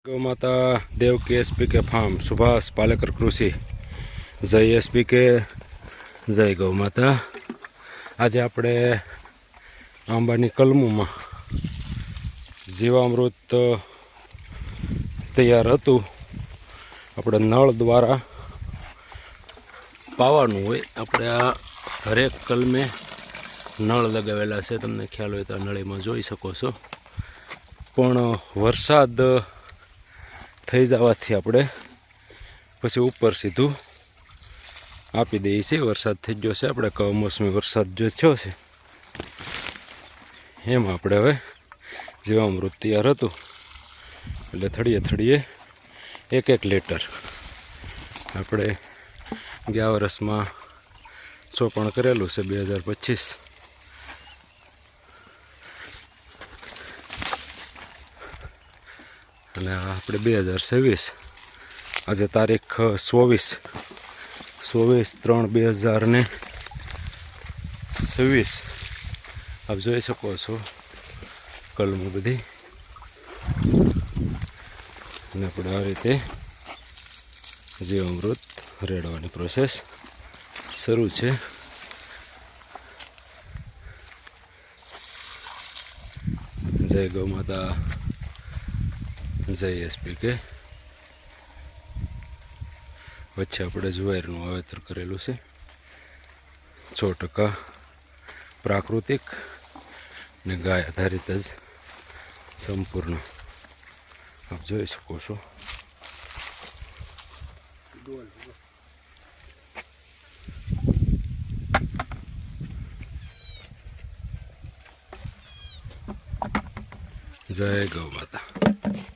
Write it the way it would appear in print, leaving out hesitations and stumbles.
गौ माता देव के SPK फार्म सुभाष पालेकर कृषि जय SPK जय गौ माता। आज આપણે આંબાની કલમુમાં જીવામૃત તૈયાર હતું, આપણે નળ દ્વારા પાવાનું હોય। આપણે આ હરેક કલમે નળ લગાવેલા છે, તમને ખ્યાલ હોય તો નળીમાં જોઈ શકો છો। પણ વરસાદ થઈ જવાથી આપણે પછી ઉપર સીધું આપી દઈએ છીએ। વરસાદ થઈ ગયો છે, આપણે કમોસમી વરસાદ જો થયો છે એમાં આપણે હવે જીવામૃત તૈયાર હતું એટલે થળીએ થળીએ એક લીટર આપણે ગયા વર્ષમાં ચોપણ કરેલું છે 2025 અને આપણે 2026 આજે તારીખ 24/3/2026 આપ જોઈ શકો છો કલમો બધી। અને આપણે આ રીતે જીવામૃત રેડવાની પ્રોસેસ શરૂ છે। જય ગૌ માતા, જય SPK। વચ્ચે આપણે જુવારનું વાવેતર કરેલું છે, 6% પ્રાકૃતિક ને ગાય આધારિત જ સંપૂર્ણ આપ જોઈ શકો છો। જય ગૌ માતા।